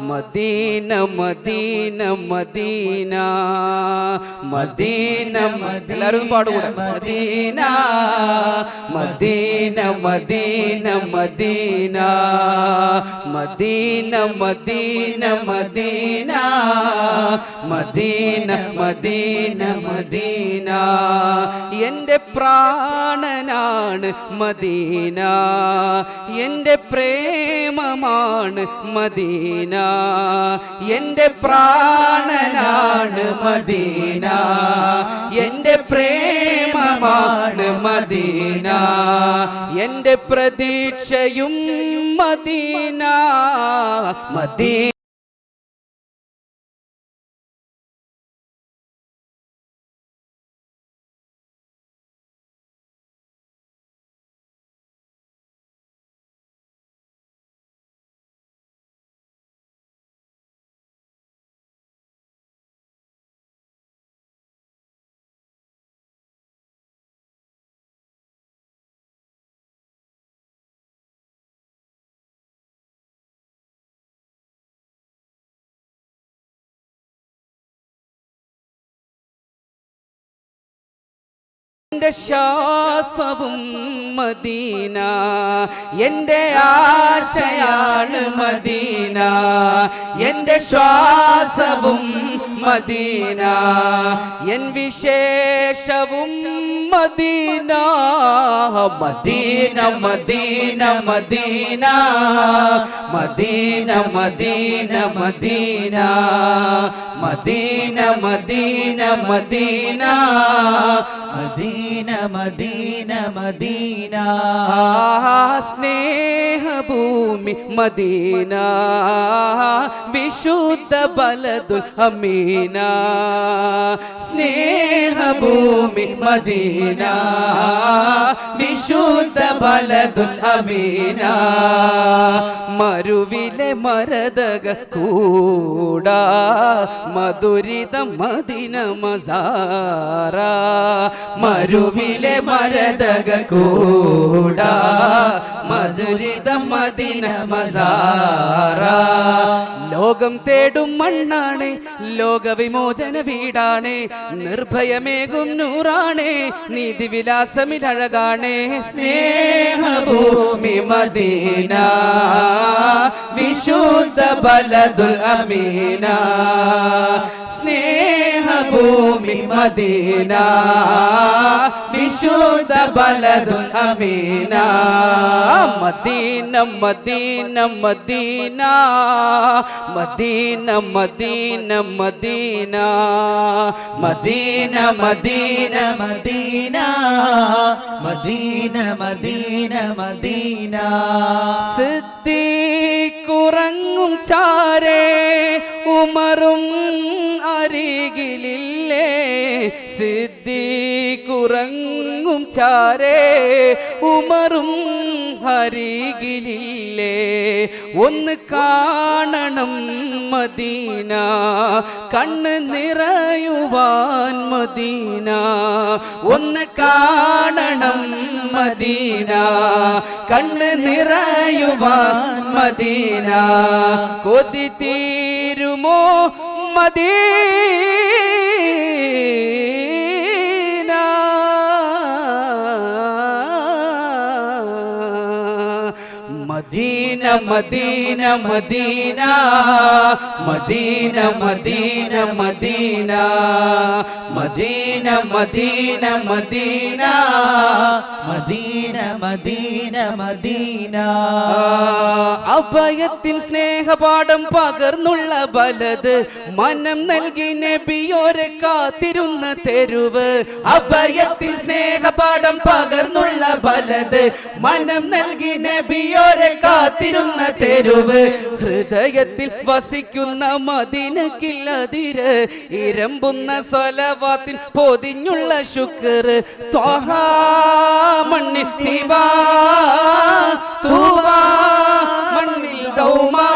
Medina Medina Medina Medina എല്ലാവരും പാടുകൂടെ Medina Medina Medina Medina Medina Medina Medina Medina Medina Medina എൻ്റെ പ്രാണനാണ് Medina എൻ്റെ പ്രേമമാണ് മദീന എൻ്റെ പ്രാണനാണ് മദീന എൻ്റെ പ്രേമമാണ് മദീന എൻ്റെ പ്രതീക്ഷയും മദീന മദീന എൻ്റെ ശ്വാസവും മദീന എൻ്റെ ആശയാണ് മദീന എൻ്റെ ശ്വാസവും മദീന എൻ വിശേഷവും Medina Medina Medina Medina Medina Medina Medina Medina Medina Medina Medina Medina Medina സ്നേഹഭൂമി മദീന വിശുദ്ധ ബലദുൽ അമീന സ്നേഹഭൂമി മദീന വിശുദ്ധ ബലദുൽ അമീന മരുവിലെ മരതക കൂടാ മധുരിത മദീന മസാര മരുവിലെ മരതക കൂടാ മധുരിത മദീന മസാര ലോകം തേടും മണ്ണാണ് ലോകവിമോചന വീടാണ് നിർഭയമേകും നൂറാണ് നീതിവിലാസമിലഴകാണ് സ്നേഹഭൂമി മദീന വിശുദ്ധ ബലദുൽ അമീന സ്നേഹഭൂമി മദീന വിശുദ്ധ ബലദുൽ അമീന Medina Medina Medina Medina Medina Medina Medina Medina Medina Medina Medina Medina സിദ്ദീഖുറങ്ങും ചാരേ ഉമറും അരികിലില്ലേ സിദ്ദീഖുറങ്ങും ചാരേ ഉമറും അരികിലില്ലേ ഒന്ന് കാണണം മദീന കണ്ണ് നിറയുവാൻ മദീന ഒന്ന് കാണണം മദീന കണ്ണ് നിറയുവാൻ മദീന കൊതി തീരുമോ Medina Medina Medina Medina Medina Medina Medina Medina Medina Medina Medina Medina Medina അഭയത്തിൻ സ്നേഹപാഠം പകർന്നുള്ള ബലത് മനം നൽകി നബിയോരെ കാത്തിരുന്ന തെരുവ് അഭയത്തിൻ സ്നേഹപാഠം പകർന്നുള്ള ബലത് മനം നൽകി നബിയോരെ കാത്തിരുന്ന തെരുവ് ഹൃദയത്തിൽ വസിക്കുന്ന മദീനക്കില്ലതിര് ഇരമ്പുന്ന സ്വലവാത്തിൽ പൊതിഞ്ഞുള്ള ശുക്ർ ത്വഹ മണ്ണിൽ തീവാ തൂവാ മണ്ണിൽ ദൗമാ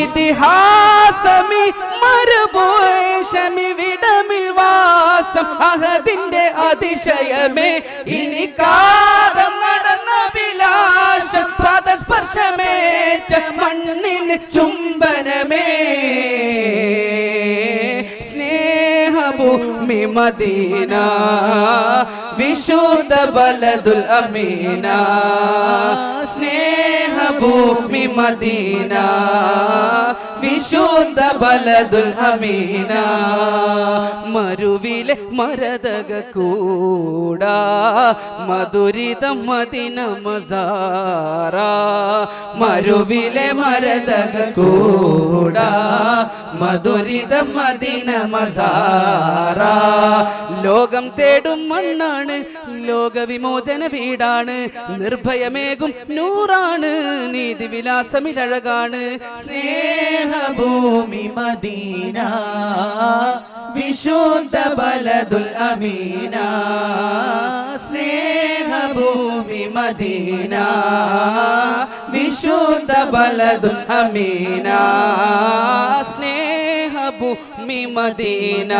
ഇതിഹാസമി മരുഭൂഷമി വിടമിൽ വാസം അഹദിന്റെ അതിശയമേ ഇനി കാതം നടന്ന വിലാസ വർഷം പാദസ്പർശമേറ്റ മണ്ണിന് ചുംബനമേ സ്നേഹഭൂമി മദീന വിശുദ്ധ ബലദുൽ അമീന സ്നേഹഭൂമി മദീന വിശുദ്ധ ബലദുൽ അമീന മരുവിലെ മരതക കൂടാ മധുരിതം മദീന മസാറ മരുവിലെ മരതക കൂടാ മധുരിതം മദീന മസാറ ലോകം തേടും മണ്ണാണ് ലോകവിമോചന വീടാണ് നിർഭയമേകും നൂറാണ് നീതിവിലാസമിഴകാണ് സ്നേഹഭൂമി മദീന വിശുദ്ധ ബലദുൽ അമീന സ്നേഹഭൂമി മദീന വിശുദ്ധ ബലദുൽ അമീന സ്നേഹഭൂമി മദീന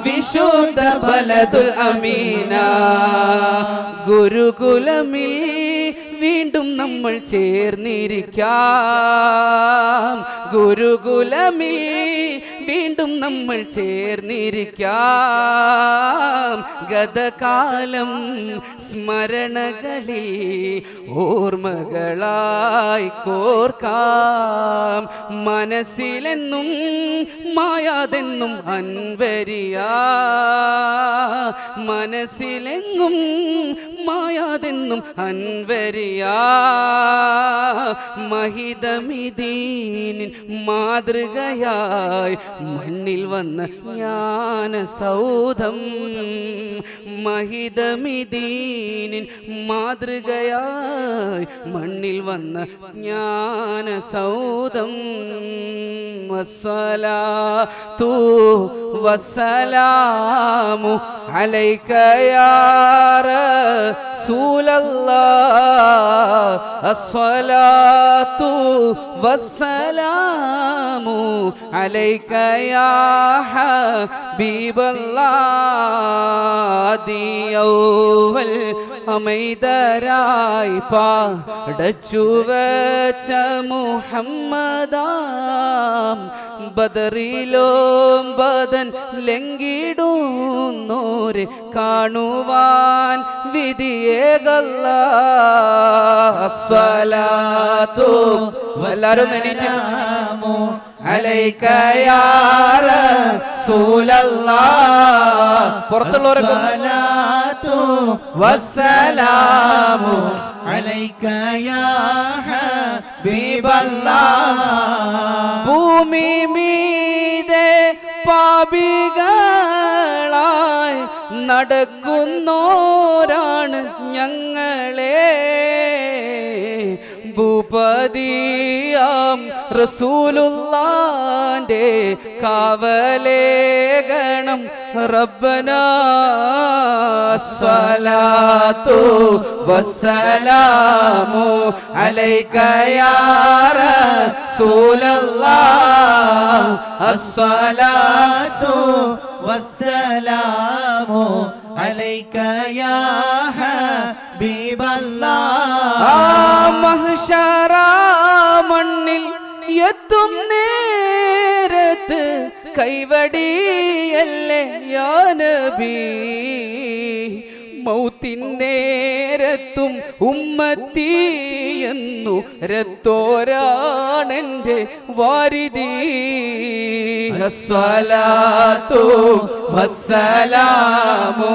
വിശുദ്ധ ബലദുൽ അമീന ഗുരുകുലമിൽ വീണ്ടും നമ്മൾ ചേർന്നിരിക്കാം ഗുരുകുലമിൽ വീണ്ടും നമ്മൾ ചേർന്നിരിക്കാം ഗതകാലം സ്മരണകളിൽ ഓർമ്മകളായി കോർക്കാം മനസ്സിലെന്നും മായാതെന്നും അൻവരിയാ മനസ്സിലെങ്ങും മായാതെന്നും അൻവരിയാ മഹിതമിദീനിൻ മാതൃകയായി മണ്ണിൽ വന്ന ജ്ഞാന സൗധം മഹിതമിദീനിൻ മാതൃകയായി മണ്ണിൽ വന്ന ജ്ഞാന സൗധം വസ്സലാത്തു വസ്സലാമു അലൈക യാ റസൂലല്ലാഹ് അസ്സലാത്തു വസ്സലാമു അലൈക യാ ഹബീബല്ലാഹ് ദിയൗവൽ അമൈദരായി പാടച്ചു വച്ച മുഹമ്മദാം ബദറിലോം ബദൻ ലംഘിടുന്നോരെ കാണുവാൻ വിധിയേകല്ല അസ്സലാത്തു എല്ലാരും എണീറ്റു അലൈക യാ റസൂലല്ലാഹ് പുറത്തുള്ളവരൊക്കെ സലാത്തു വസ്സലാമു അലൈക യാ ഹബീബല്ലാഹ് ഭൂമി മീതെ പാപികളായി നടക്കുന്നോരാണ് ഞങ്ങളെ ഭൂപതിയാം റസൂലുള്ളാന്റെ കാവലേഗണം റബ്ബനാ സ്വലാത്തു വസ്സലാമു അലൈക യാ റസൂലല്ലാഹ് അസ്സലാത്തു വസ്സലാമു അലൈക യാ ഹബീബല്ലാഹ് മഹ്ശറ മണ്ണിൽ എത്തും നേരത്ത് കൈവടിയല്ലേ യാ നബി മൗത്തിൻ നേരത്തും ഉമ്മത്തി എന്നു രത്തോരാണെൻ്റെ വാരിദി അസ്സലാത്തു വസ്സലാമു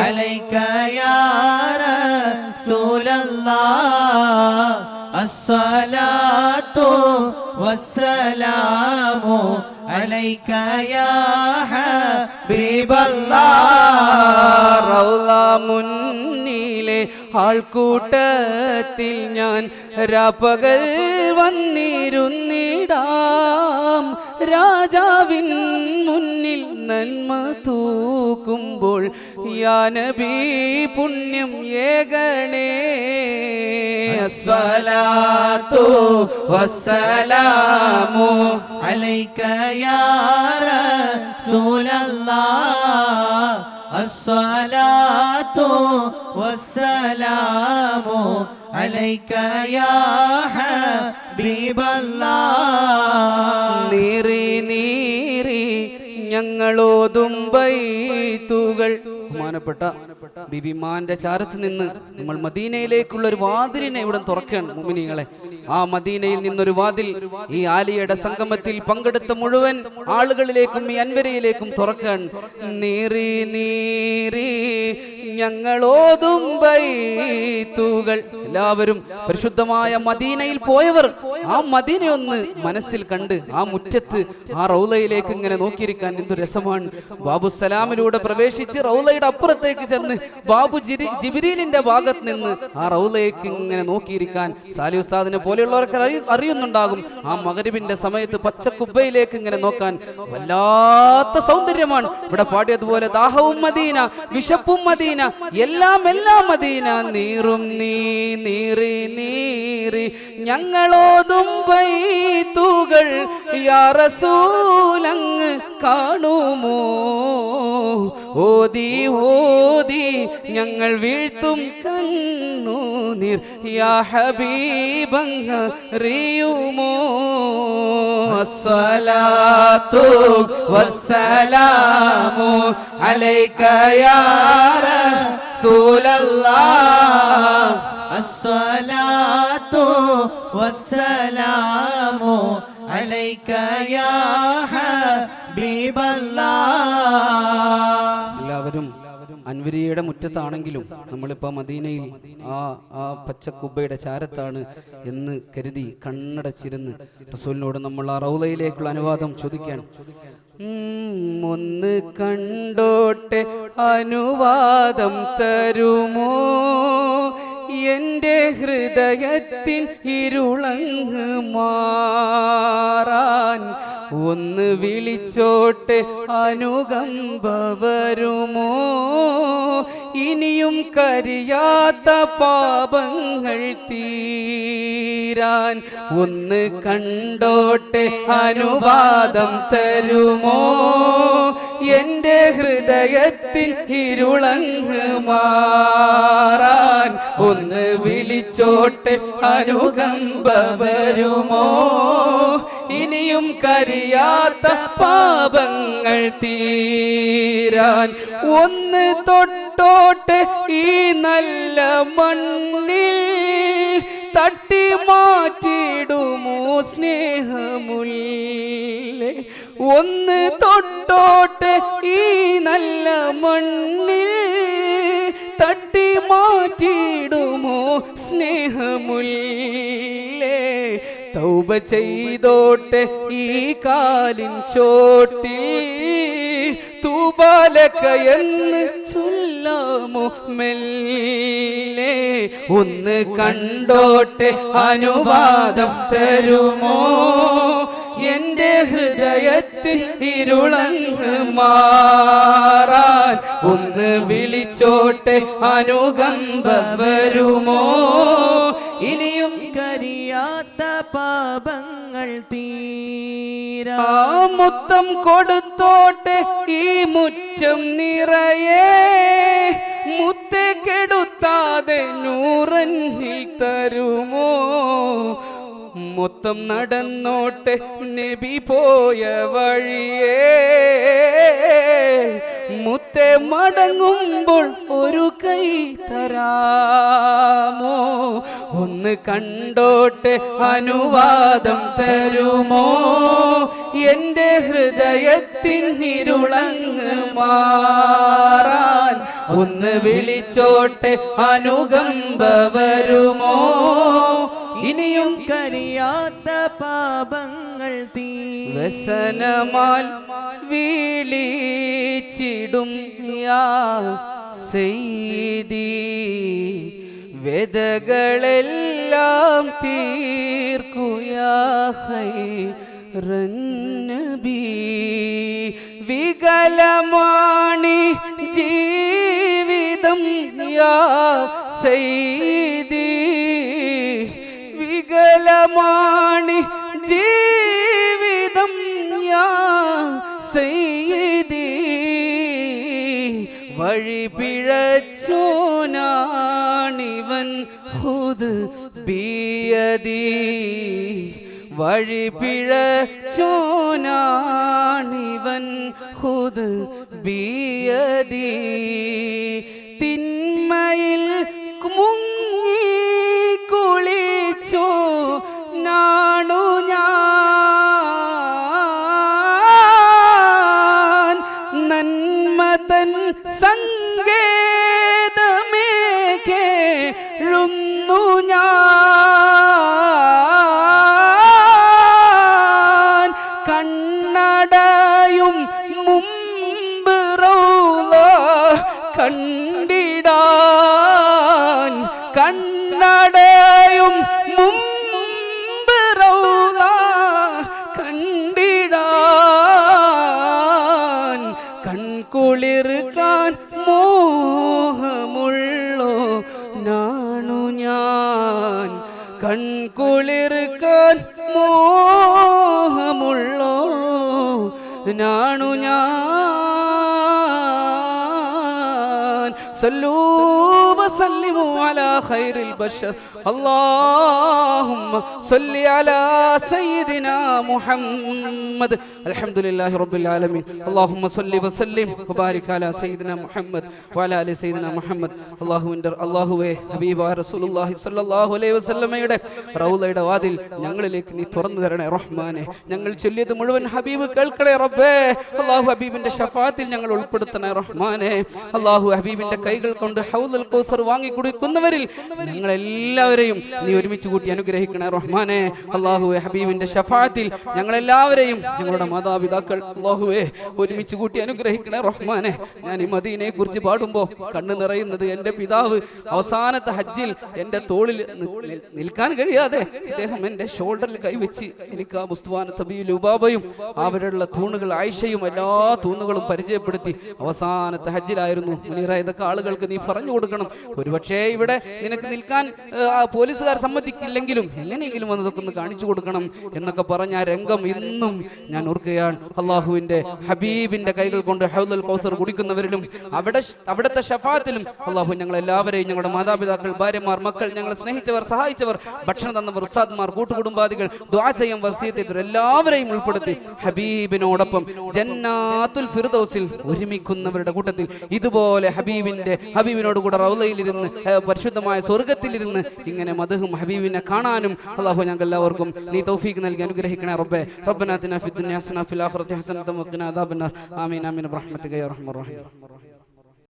അലൈക യാ റസൂലല്ലാഹ് അസ്സലാത്തു വസ്സലാമു അലൈക യാ ഹബീബല്ലാഹ് റൗള മുന്നിലെ ആൾക്കൂട്ടത്തിൽ ഞാൻ രാപ്പകൽ വന്നിരുന്നിടാം രാജാവിൻ മുന്നിൽ നന്മ തൂക്കുമ്പോൾ യാ നബി പുണ്യം ഏകണേ അസ്സലാത്തു വസ്സലാമു അലൈക യാ റസൂലല്ലാഹ് അസ്സലാത്തു വസ്സലാമു عليك يا حبيب الله നീറി നീറി ഞങ്ങളോതും ബൈത്തുകൾ. ബഹുമാനപ്പെട്ട ബിബിമാന്റെ ചാരത്ത് നിന്ന് നമ്മൾ മദീനയിലേക്കുള്ള ഒരു വാതിലിനെ ഇവിടെ തുറക്കുകയാണ് മുഅ്മിനീങ്ങളെ. ആ മദീനയിൽ നിന്നൊരു വാതിൽ ഈ ആലിയയുടെ സംഗമത്തിൽ പങ്കെടുത്ത മുഴുവൻ ആളുകളിലേക്കും ഈ അൻവരയിലേക്കും തുറക്കാൻ. നീറി നീറി ഞങ്ങളോതും ബൈത്തുകൾ. എല്ലാവരും പരിശുദ്ധമായ മദീനയിൽ പോയവർ ആ മദീനയൊന്ന് മനസ്സിൽ കണ്ട് ആ മുറ്റത്ത് ആ റൗളയിലേക്ക് ഇങ്ങനെ നോക്കിയിരിക്കാൻ എന്തൊരു രസമാണ്. ബാബു സലാമിലൂടെ പ്രവേശിച്ച് റൗളയുടെ അപ്പുറത്തേക്ക് ചെന്ന് ബാബു ജിബ്രീലിന്റെ ഭാഗത്ത് നിന്ന് ആ റൗളയിലേക്ക് ഇങ്ങനെ നോക്കിയിരിക്കാൻ സാലി ഉസ്താദിനെ പോലെയുള്ളവർക്ക് അറിയുന്നുണ്ടാകും. ആ മഗ്രിബിന്റെ സമയത്ത് പച്ചക്കുബ്ബയിലേക്ക് ഇങ്ങനെ നോക്കാൻ വല്ലാത്ത സൗന്ദര്യമാണ്. ഇവിടെ പാടിയതുപോലെ ദാഹവും മദീന, വിശപ്പും മദീന, എല്ലാം മദീന. നീറും നീറി നീറി ഞങ്ങളോതും ബൈത്തുകൾ യാ റസൂലങ്ങ് കാണുമോ. ഓതി ഓതി ഞങ്ങൾ വീഴ്ത്തും കണ്ണുനീർ യാ ഹബീബങ്ങ് അറിയുമോ. അസ്സലാത്തു വസ്സലാമു അലൈക യാ റസൂലല്ലാഹ് അസ്സലാത്തു വസ്സലാമു അലൈക യാ ഹബീബല്ലാഹ്. എല്ലാവരും അൻവരിയുടെ മുറ്റത്താണെങ്കിലും നമ്മളിപ്പോൾ മദീനയിൽ ആ പച്ചക്കുബ്ബയുടെ ചാരത്താണ് എന്ന് കരുതി കണ്ണടച്ചിരുന്ന് റസൂലിനോട് നമ്മൾ ആ റൗളയിലേക്കുള്ള അനുവാദം ചോദിക്കാൻ. ഒന്ന് കണ്ടോട്ടെ അനുവാദം തരുമോ. എൻ്റെ ഹൃദയത്തിൻ ഇരുളങ്ങ് മാറാൻ ഒന്ന് വിളിച്ചോട്ടെ അനുകമ്പ വരുമോ. ഇനിയും കരിയാത്ത പാപങ്ങൾ തീരാൻ ഒന്ന് കണ്ടോട്ടെ അനുവാദം തരുമോ. എൻ്റെ ഹൃദയത്തിൻ ഇരുളങ്ങ് മാറാൻ ഒന്ന് വിളിച്ചോട്ടെ അനുകമ്പ വരുമോ. ഇനിയും കരിയാത്ത പാപങ്ങൾ തീരാൻ ഒന്ന് തൊട്ടോട്ടെ ഈ നല്ല മണ്ണിൽ തട്ടി മാറ്റിടുമോ സ്നേഹമുല്ലേ. ഒന്ന് തൊട്ടോട്ടെ ഈ നല്ല മണ്ണിൽ തട്ടി മാറ്റിടുമോ സ്നേഹമുല്ലേ. തൗബ ചെയ്തോട്ടെ ഈ കാലിൻ ചോട്ടിൽ തൂബാലക എന്ന് ചൊല്ലാമോ മെല്ലെ. ഒന്ന് കണ്ടോട്ടെ അനുവാദം തരുമോ. എൻ്റെ ഹൃദയത്തിൽ ഇരുളങ്ങ് മാറാൻ ഒന്ന് വിളിച്ചോട്ടെ അനുകമ്പ വരുമോ. ഇനിയും കരിയാത്ത പാപങ്ങൾ തീരാ മുത്തം കൊടുത്തോട്ടെ ഈ മുറ്റം നിറയെ. മുത്തെ കെടുത്താതെ നൂറന്നിൽ തരുമോ. മൊത്തം നടന്നോട്ടെ നബി പോയ വഴിയേ. മുത്തെ മടങ്ങുമ്പോൾ ഒരു കൈ തരാമോ. ഒന്ന് കണ്ടോട്ടെ അനുവാദം തരുമോ. എൻ്റെ ഹൃദയത്തിൻ ഇരുളങ്ങ് മാറാൻ ഒന്ന് വിളിച്ചോട്ടെ അനുകമ്പ വരുമോ. ഇനിയും കരിയാത്ത പാപങ്ങൾ വ്യസനമാൽ വിളിച്ചിടും യാ സയ്യിദി. വേദകളെല്ലാം തീർക്കുയാ ഖൈറൻ നബി. വികലമാണി ജീവിതം യാ സയ്യിദി. വികലമാണി ജീവിതം യാ സയ്യിദി. വഴി പിഴച്ചോനാണിവൻ ഖുദ് ബിയദി വഴി പിഴച്ചോനാണിവൻ ഖുദ് ബിയദി തിന്മയിൽ മുങ്ങി കുളിച്ചോ നാണു ഞാൻ നന്മതൻ സങ്കേതമേ കേഴുന്നു ഞാൻ കണ്ണടയും മുമ്പ് റൗള കണ്ടിടാൻ കണ്ണടയും മുമ്പ് റൗള കണ്ടിടാൻ കൺകുളിർക്കാൻ മോഹമുള്ളോ നാണു ഞാൻ കൺകുളിർക്കാൻ മോഹമുള്ളോ നാണു ഞാൻ സല്ലൂ വസല്ലിമു അലാ ഖൈറിൽ ബശർ اللهم صل على سيدنا محمد الحمد لله رب العالمين اللهم صل وسلم وبارك على سيدنا محمد وعلى ال سيدنا محمد അല്ലാഹുവേ ഹബീബായ റസൂലുള്ളാഹി സ്വല്ലല്ലാഹു അലൈഹി വസല്ലമയുടെ റൗളയുടെ വാതിൽ ഞങ്ങളിലേക്ക് നീ തുറന്നു തരണേ റഹ്മാനെ ഞങ്ങൾ ചൊല്ലിയത് മുഴുവൻ ഹബീബ് കേൾക്കണേ റബ്ബേ അല്ലാഹു ഹബീബിന്റെ ശഫാത്തിൽ ഞങ്ങൾ ഉൾപ്പെടുത്തണേ റഹ്മാനെ അല്ലാഹു ഹബീബിന്റെ കൈകൾ കൊണ്ട് ഹൗദുൽ കൗസർ വാങ്ങി കുടിക്കുന്നവരിൽ ഞങ്ങളെല്ലാവരെയും നീ ഒരുമിച്ച് കൂട്ടി അനുഗ്രഹിക്കണേ റഹ്മാനെ അല്ലാഹുവേ ഹബീബിന്റെ ശഫാത്തിൽ ഞങ്ങളെല്ലാവരെയും ഞങ്ങളുടെ മാതാപിതാക്കൾ അല്ലാഹുവേ ഒരുമിച്ച് കൂട്ടി അനുഗ്രഹിക്കണേ റഹ്മാനെ ഞാൻ ഈ മദീനയെ കുറിച്ച് പാടുമ്പോൾ കണ്ണു നിറയുന്നത് എൻ്റെ പിതാവ് അവസാനത്തെ ഹജ്ജിൽ എൻ്റെ തോളിൽ നിൽക്കാൻ കഴിയാതെ അദ്ദേഹം എൻ്റെ ഷോൾഡറിൽ കൈവച്ച് എനിക്ക് ആ മുസ്തഫാന തബീൽ ഉബാബയും അവരുടെ തൂണുകൾ ആയിഷയും എല്ലാ തൂണുകളും പരിചയപ്പെടുത്തി അവസാനത്തെ ഹജ്ജിലായിരുന്നു മുനീറ ഇതൊക്കെ ആളുകൾക്ക് നീ പറഞ്ഞു കൊടുക്കണം ഒരുപക്ഷേ ഇവിടെ നിനക്ക് നിൽക്കാൻ പോലീസുകാർ സമ്മതിക്കില്ലെങ്കിലും എങ്ങനെയെങ്കിലും വന്നതൊക്കെ ഒന്ന് കാണിച്ചു കൊടുക്കണം എന്നൊക്കെ പറഞ്ഞ ആ രംഗം ഇന്നും ഞാൻ ഓർക്കുകയാണ് അള്ളാഹുവിന്റെ ഹബീബിന്റെ കൈകൾ കൊണ്ട് ഹൗദുൽ കൗസർ കുടിക്കുന്നവരിലും അവിടുത്തെ ഷഫാത്തിലും അള്ളാഹു ഞങ്ങൾ എല്ലാവരെയും ഞങ്ങളുടെ മാതാപിതാക്കൾ ഭാര്യമാർ മക്കൾ ഞങ്ങളെ സ്നേഹിച്ചവർ സഹായിച്ചവർ ഭക്ഷണം തന്നവർ ഉസ്താദ്മാർ കൂട്ടുകുടുംബാദികൾ ദുആ ചെയ്യാൻ വസിയത്ത് ചെയ്തവർ എല്ലാവരെയും ഉൾപ്പെടുത്തി ഹബീബിനോടൊപ്പം ജന്നാത്തുൽ ഫിർദൗസിൽ ഒരുമിക്കുന്നവരുടെ കൂട്ടത്തിൽ ഇതുപോലെ ഹബീബിനോട് കൂടെ റൗളയിലിരുന്ന് പരിശുദ്ധമായ സ്വർഗ്ഗത്തിലിരുന്ന് ഇങ്ങനെ മദ്ഹും ഹബീബിനെ കാണാനും അല്ലാഹു ഞങ്ങൾക്ക് എല്ലാവർക്കും നീ തൗഫീഖ് നൽകി അനുഗ്രഹിക്കണേ റബ്ബേ റബ്ബനാ അതിനാ ഫിദ്ദുനിയ ഹസന ഫിൽ ആഖിറതി ഹസനത വഖിനാ അദാബന്നാർ ആമീൻ ആമീൻ ബിറഹ്മതിക യാ റഹ്മാൻ റഹീം